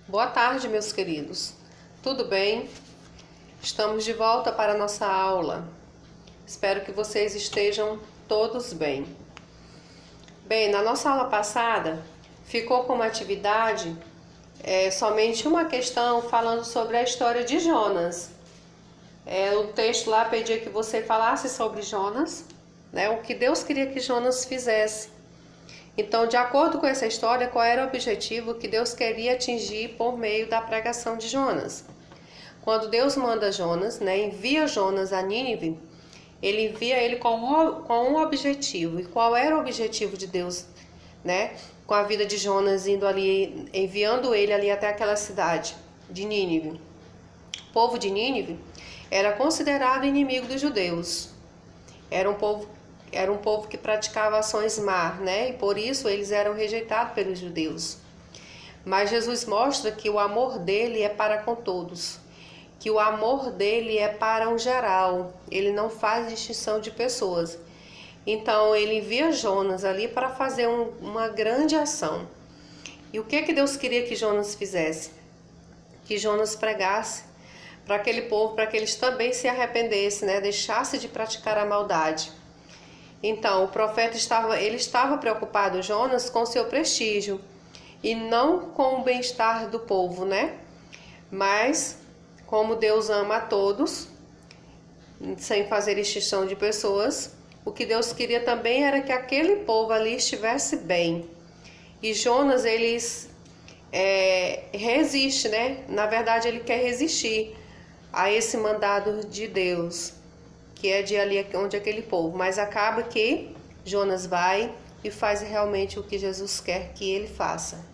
Boa tarde, meus queridos. Tudo bem? Estamos de volta para a nossa aula. Espero que vocês estejam todos bem. Bem, na nossa aula passada, ficou como atividade somente uma questão falando sobre a história de Jonas. O texto lá pedia que você falasse sobre Jonas, né, o que Deus queria que Jonas fizesse. Então, de acordo com essa história, qual era o objetivo que Deus queria atingir por meio da pregação de Jonas? Quando Deus manda Jonas, né, envia Jonas a Nínive, ele envia ele com um objetivo. E qual era o objetivo de Deus, né, com a vida de Jonas indo ali, enviando ele ali até aquela cidade de Nínive? O povo de Nínive era considerado inimigo dos judeus. Era um povo que praticava ações más, né? E por isso eles eram rejeitados pelos judeus. Mas Jesus mostra que o amor dele é para com todos, que o amor dele é para o geral. Ele não faz distinção de pessoas. Então ele envia Jonas ali para fazer uma grande ação. E o que Deus queria que Jonas fizesse? Que Jonas pregasse para aquele povo, para que eles também se arrependessem, né? Deixassem de praticar a maldade. Então, o profeta estava preocupado, Jonas, com seu prestígio e não com o bem-estar do povo, né? Mas, como Deus ama a todos, sem fazer distinção de pessoas, o que Deus queria também era que aquele povo ali estivesse bem. E Jonas, resiste, né? Na verdade, ele quer resistir a esse mandado de Deus, que é de ali onde aquele povo, mas acaba que Jonas vai e faz realmente o que Jesus quer que ele faça,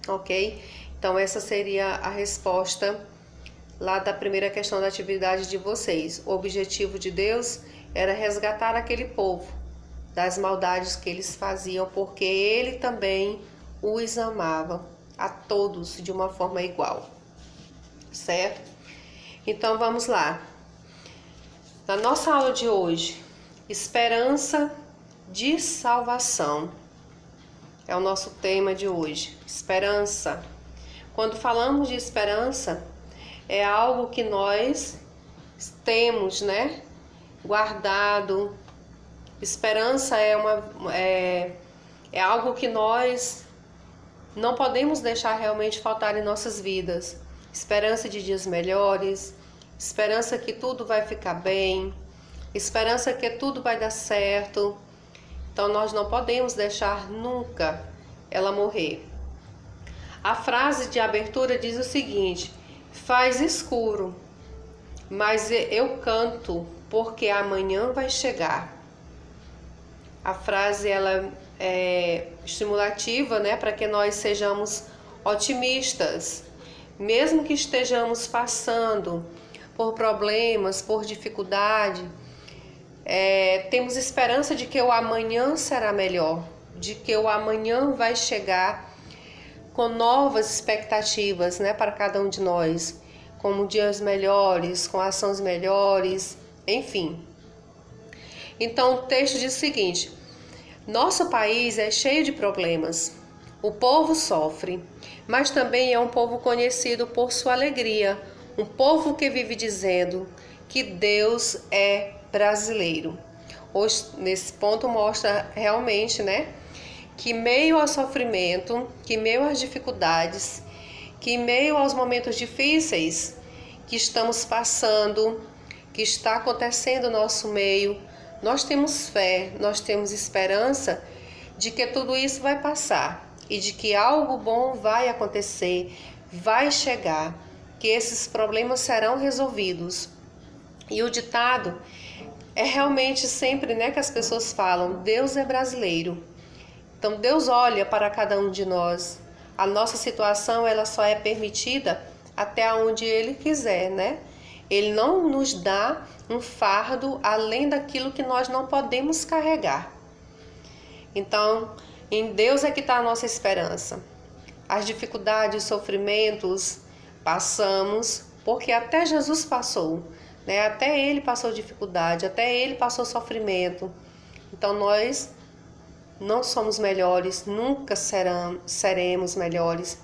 ok? Então essa seria a resposta lá da primeira questão da atividade de vocês. O objetivo de Deus era resgatar aquele povo das maldades que eles faziam, porque ele também os amava a todos de uma forma igual, certo? Então vamos lá. Na nossa aula de hoje, esperança de salvação é o nosso tema de hoje. Esperança. Quando falamos de esperança, é algo que nós temos, né, guardado. Esperança é algo que nós não podemos deixar realmente faltar em nossas vidas. Esperança de dias melhores, esperança que tudo vai ficar bem, esperança que tudo vai dar certo. Então nós não podemos deixar nunca ela morrer. A frase de abertura diz o seguinte: faz escuro, mas eu canto porque amanhã vai chegar. A frase ela é estimulativa, né, para que nós sejamos otimistas, mesmo que estejamos passando por problemas, por dificuldade, temos esperança de que o amanhã será melhor, de que o amanhã vai chegar com novas expectativas, né, para cada um de nós, como dias melhores, com ações melhores, enfim. Então o texto diz o seguinte: nosso país é cheio de problemas, o povo sofre, mas também é um povo conhecido por sua alegria, um povo que vive dizendo que Deus é brasileiro. Hoje, nesse ponto mostra realmente, né, que meio ao sofrimento, que meio às dificuldades, que meio aos momentos difíceis que estamos passando, que está acontecendo no nosso meio, nós temos fé, nós temos esperança de que tudo isso vai passar e de que algo bom vai acontecer, vai chegar, que esses problemas serão resolvidos. E o ditado é realmente sempre, né, que as pessoas falam: Deus é brasileiro. Então Deus olha para cada um de nós. A nossa situação ela só é permitida até onde Ele quiser, né? Ele não nos dá um fardo além daquilo que nós não podemos carregar. Então, em Deus é que está a nossa esperança. As dificuldades, os sofrimentos, passamos, porque até Jesus passou, né? Até Ele passou dificuldade, até Ele passou sofrimento. Então, nós não somos melhores, nunca seremos melhores.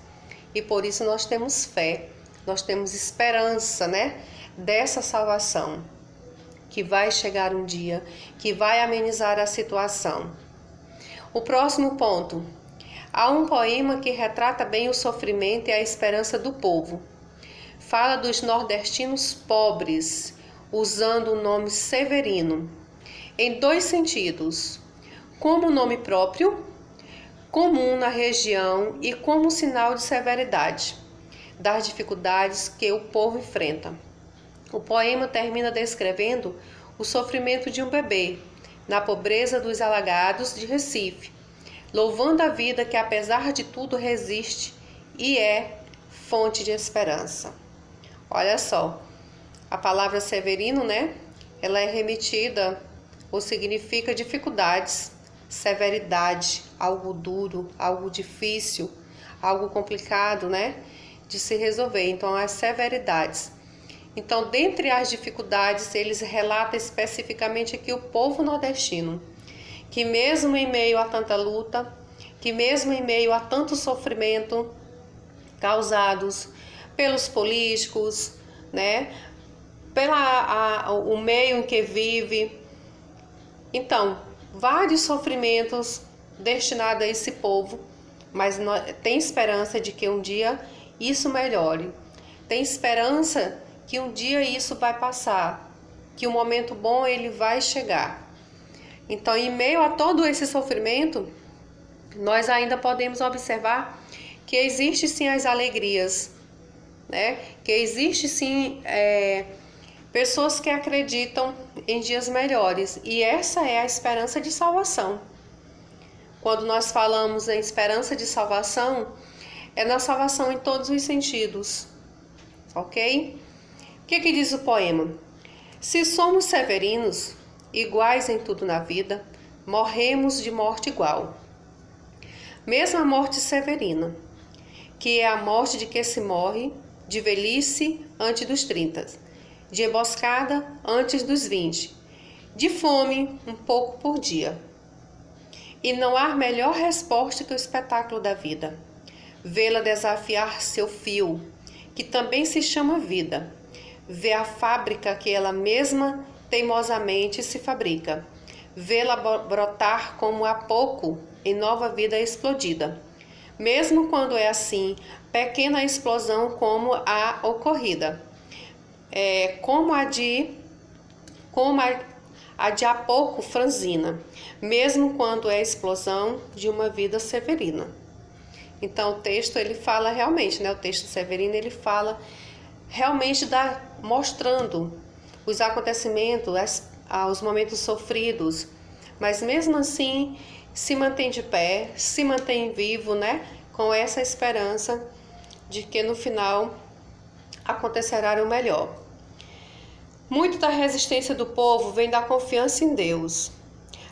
e por isso nós temos fé, nós temos esperança, né, dessa salvação, que vai chegar um dia, que vai amenizar a situação. O próximo ponto. Há um poema que retrata bem o sofrimento e a esperança do povo. Fala dos nordestinos pobres, usando o nome Severino, em dois sentidos, como nome próprio, comum na região e como sinal de severidade das dificuldades que o povo enfrenta. O poema termina descrevendo o sofrimento de um bebê na pobreza dos alagados de Recife, louvando a vida que apesar de tudo resiste e é fonte de esperança. Olha só, a palavra Severino, né? Ela é remetida ou significa dificuldades, severidade, algo duro, algo difícil, algo complicado, né, de se resolver. Então, as severidades. Então, dentre as dificuldades, eles relatam especificamente aqui o povo nordestino, que mesmo em meio a tanta luta, que mesmo em meio a tanto sofrimento causados pelos políticos, né, o meio em que vive, então, vários sofrimentos destinados a esse povo, mas tem esperança de que um dia isso melhore. Tem esperança que um dia isso vai passar, que o momento bom ele vai chegar. Então, em meio a todo esse sofrimento, nós ainda podemos observar que existe sim as alegrias, né? Que existe sim pessoas que acreditam em dias melhores, e essa é a esperança de salvação. Quando nós falamos em esperança de salvação, é na salvação em todos os sentidos, ok? O que diz o poema? Se somos severinos, iguais em tudo na vida, morremos de morte igual. Mesmo a morte severina, que é a morte de que se morre de velhice antes dos 30, de emboscada antes dos 20, de fome um pouco por dia. E não há melhor resposta que o espetáculo da vida. Vê-la desafiar seu fio, que também se chama vida. Vê a fábrica que ela mesma teimosamente se fabrica. Vê-la brotar como há pouco em nova vida explodida. Mesmo quando é assim, pequena explosão como a ocorrida. Como a de há pouco franzina, mesmo quando é a explosão de uma vida severina. Então o texto ele fala realmente, né? O texto severino ele fala realmente mostrando os acontecimentos, os momentos sofridos, mas mesmo assim se mantém de pé, se mantém vivo, né? Com essa esperança de que no final acontecerá o melhor. Muito da resistência do povo vem da confiança em Deus.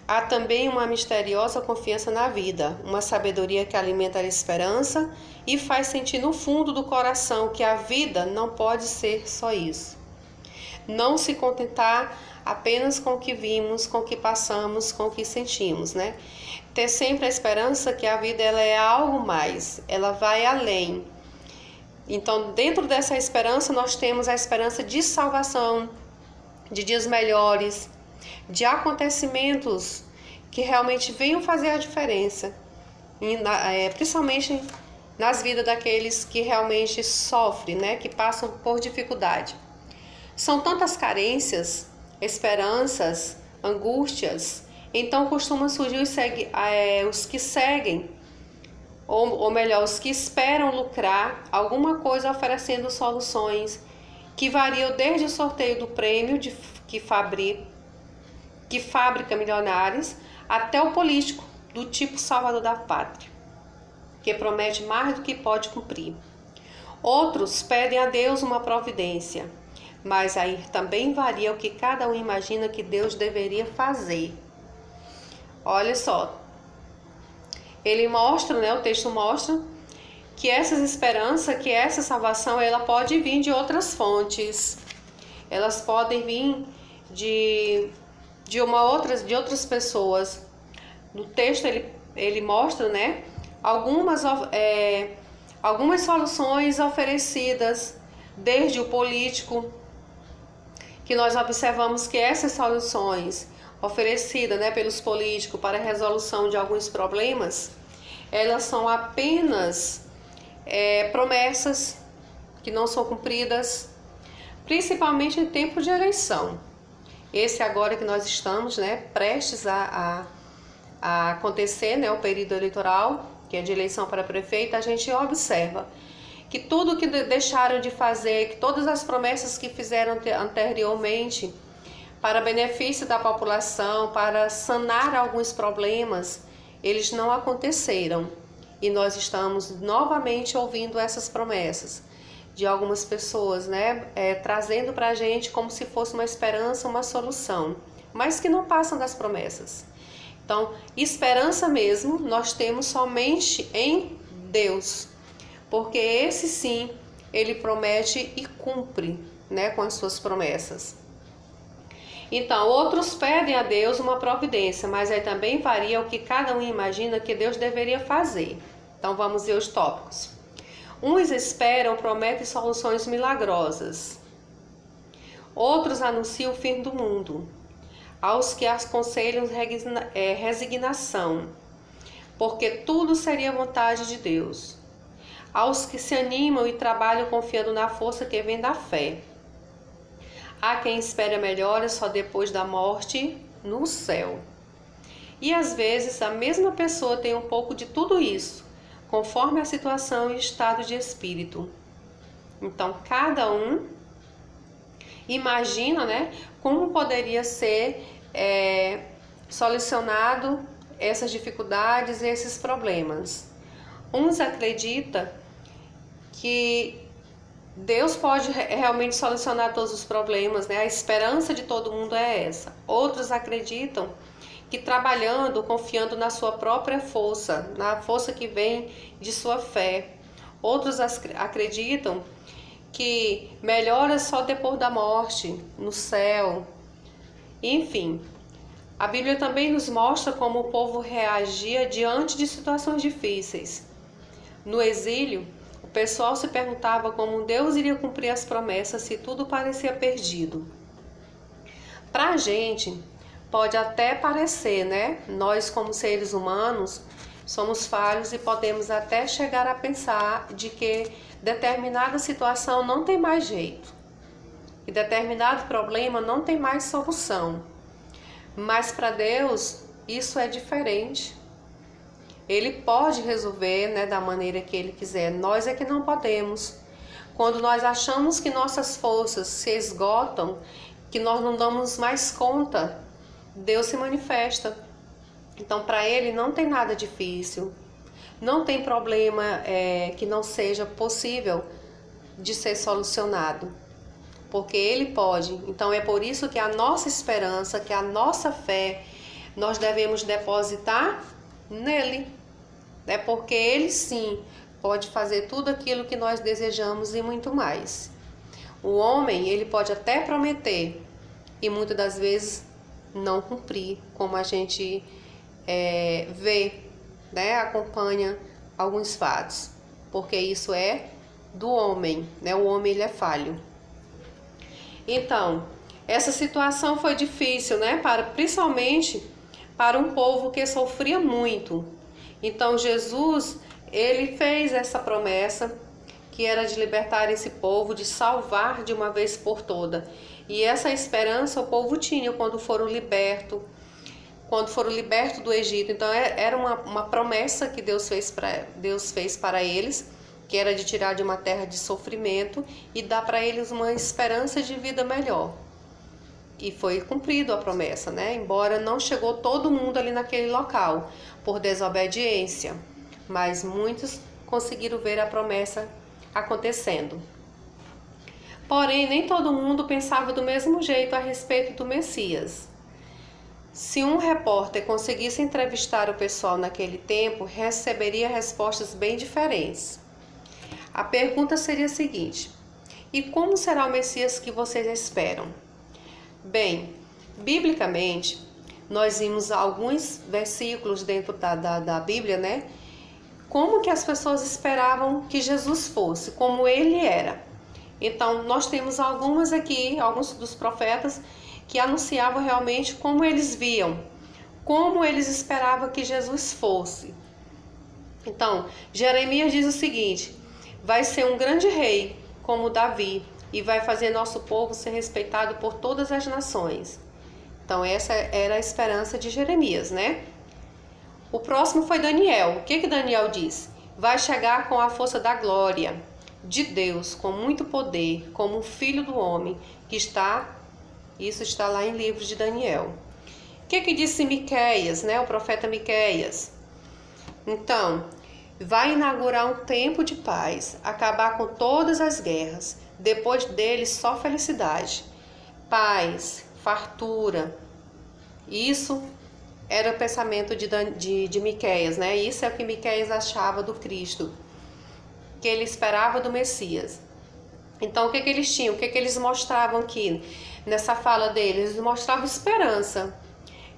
Há também uma misteriosa confiança na vida, uma sabedoria que alimenta a esperança e faz sentir no fundo do coração que a vida não pode ser só isso. Não se contentar apenas com o que vimos, com o que passamos, com o que sentimos, né? Ter sempre a esperança que a vida ela é algo mais, ela vai além. Então, dentro dessa esperança, nós temos a esperança de salvação, de dias melhores, de acontecimentos que realmente venham fazer a diferença, principalmente nas vidas daqueles que realmente sofrem, né, que passam por dificuldade. São tantas carências, esperanças, angústias, então costumam surgir os que seguem, ou melhor, os que esperam lucrar alguma coisa oferecendo soluções que variam desde o sorteio do prêmio que fabrica milionários até o político do tipo salvador da pátria, que promete mais do que pode cumprir. Outros pedem a Deus uma providência, mas aí também varia o que cada um imagina que Deus deveria fazer. Olha só, ele mostra, né, o texto mostra que essas esperanças, que essa salvação, ela pode vir de outras fontes. Elas podem vir de outras pessoas. No texto ele mostra, né, algumas algumas soluções oferecidas, desde o político, que nós observamos que essas soluções oferecidas, né, pelos políticos para a resolução de alguns problemas, elas são apenas promessas que não são cumpridas, principalmente em tempo de eleição. Esse agora que nós estamos, né, prestes a acontecer, né, o período eleitoral, que é de eleição para prefeito, a gente observa que tudo que deixaram de fazer, que todas as promessas que fizeram anteriormente para benefício da população, para sanar alguns problemas, eles não aconteceram. E nós estamos novamente ouvindo essas promessas de algumas pessoas, né, trazendo para a gente como se fosse uma esperança, uma solução, mas que não passam das promessas. Então, esperança mesmo nós temos somente em Deus, porque esse sim, ele promete e cumpre, né, com as suas promessas. Então, outros pedem a Deus uma providência, mas aí também varia o que cada um imagina que Deus deveria fazer. Então, vamos ver os tópicos. Uns esperam, prometem soluções milagrosas. Outros anunciam o fim do mundo. Aos que aconselham resignação, porque tudo seria vontade de Deus. Aos que se animam e trabalham confiando na força que vem da fé. Há quem espera melhora só depois da morte no céu. E às vezes a mesma pessoa tem um pouco de tudo isso, conforme a situação e estado de espírito. Então, cada um imagina, né, como poderia ser solucionado essas dificuldades e esses problemas. Uns acreditam que Deus pode realmente solucionar todos os problemas, né? A esperança de todo mundo é essa. Outros acreditam que trabalhando, confiando na sua própria força, na força que vem de sua fé. Outros acreditam que melhora só depois da morte, no céu. Enfim, a Bíblia também nos mostra como o povo reagia diante de situações difíceis. No exílio, o pessoal se perguntava como Deus iria cumprir as promessas se tudo parecia perdido. Para a gente, pode até parecer, né? Nós, como seres humanos, somos falhos e podemos até chegar a pensar de que determinada situação não tem mais jeito, e determinado problema não tem mais solução. Mas para Deus isso é diferente. Ele pode resolver, né, da maneira que Ele quiser. Nós é que não podemos. Quando nós achamos que nossas forças se esgotam, que nós não damos mais conta, Deus se manifesta. Então para Ele não tem nada difícil. Não tem problema que não seja possível de ser solucionado, porque Ele pode. Então é por isso que a nossa esperança, que a nossa fé, nós devemos depositar nele. É porque Ele sim pode fazer tudo aquilo que nós desejamos e muito mais. O homem, ele pode até prometer e muitas das vezes não cumprir, como a gente vê, né, acompanha alguns fatos, porque isso é do homem, né? O homem, ele é falho. Então, essa situação foi difícil, né? Principalmente para um povo que sofria muito. Então, Jesus, ele fez essa promessa, que era de libertar esse povo, de salvar de uma vez por toda. E essa esperança o povo tinha quando foram libertos do Egito. Então, era uma promessa que Deus fez para eles, que era de tirar de uma terra de sofrimento e dar para eles uma esperança de vida melhor. E foi cumprido a promessa, né? Embora não chegou todo mundo ali naquele local, por desobediência, mas muitos conseguiram ver a promessa acontecendo. Porém, nem todo mundo pensava do mesmo jeito a respeito do Messias. Se um repórter conseguisse entrevistar o pessoal naquele tempo, receberia respostas bem diferentes. A pergunta seria a seguinte: e como será o Messias que vocês esperam? Bem, biblicamente, nós vimos alguns versículos dentro da Bíblia, né? como que as pessoas esperavam que Jesus fosse, como ele era. Então, nós temos alguns dos profetas que anunciavam realmente como eles viam, como eles esperavam que Jesus fosse. Então, Jeremias diz o seguinte: vai ser um grande rei, como Davi, e vai fazer nosso povo ser respeitado por todas as nações. Então, essa era a esperança de Jeremias, né? O próximo foi Daniel. O que Daniel diz? Vai chegar com a força da glória de Deus, com muito poder, como o filho do homem, isso está lá em livro de Daniel. O que disse Miqueias, né? O profeta Miqueias. Então, vai inaugurar um tempo de paz, acabar com todas as guerras, depois dele só felicidade, paz, fartura. Isso era o pensamento de Miqueias, né? Isso é o que Miqueias achava do Cristo, que ele esperava do Messias. Então, o que eles tinham? O que eles mostravam aqui nessa fala deles? Eles mostravam esperança.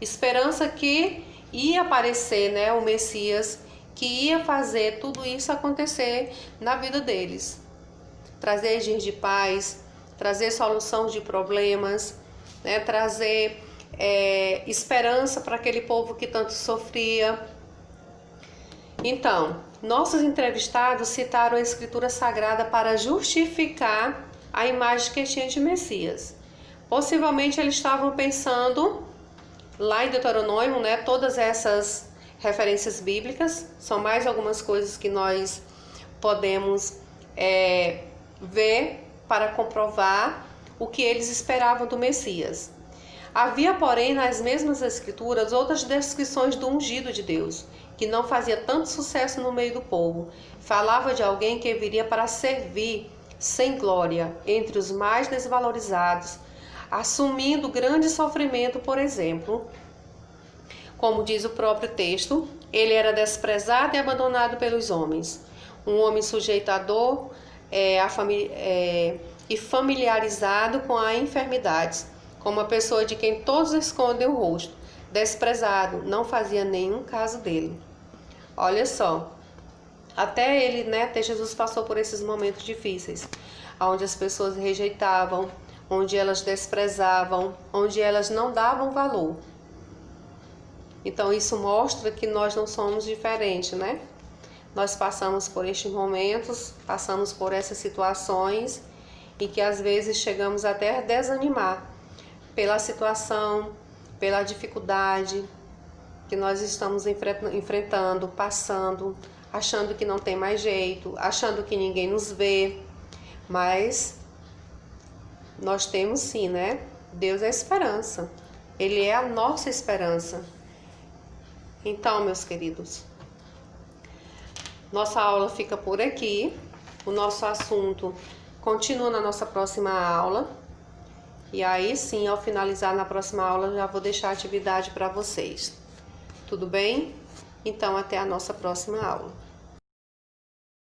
Esperança que ia aparecer, né, o Messias, que ia fazer tudo isso acontecer na vida deles. Trazer dias de paz, trazer solução de problemas, né, trazer esperança para aquele povo que tanto sofria. Então, nossos entrevistados citaram a Escritura Sagrada para justificar a imagem que tinha de Messias. Possivelmente eles estavam pensando lá em Deuteronômio, né? Todas essas referências bíblicas são mais algumas coisas que nós podemos ver para comprovar o que eles esperavam do Messias. Havia, porém, nas mesmas escrituras outras descrições do ungido de Deus, que não fazia tanto sucesso no meio do povo. Falava de alguém que viria para servir sem glória entre os mais desvalorizados, assumindo grande sofrimento, por exemplo. Como diz o próprio texto, ele era desprezado e abandonado pelos homens. Um homem sujeito à dor e familiarizado com as enfermidades, como uma pessoa de quem todos escondem o rosto, desprezado, não fazia nenhum caso dele. Olha só, até ele, né, até Jesus passou por esses momentos difíceis, onde as pessoas rejeitavam, onde elas desprezavam, onde elas não davam valor. Então isso mostra que nós não somos diferentes, né? Nós passamos por estes momentos, passamos por essas situações e que às vezes chegamos até a desanimar pela situação, pela dificuldade que nós estamos enfrentando, passando, achando que não tem mais jeito, achando que ninguém nos vê. Mas nós temos sim, né? Deus é a esperança. Ele é a nossa esperança. Então, meus queridos, nossa aula fica por aqui. O nosso assunto continua na nossa próxima aula. E aí sim, ao finalizar na próxima aula, já vou deixar a atividade para vocês. Tudo bem? Então, até a nossa próxima aula.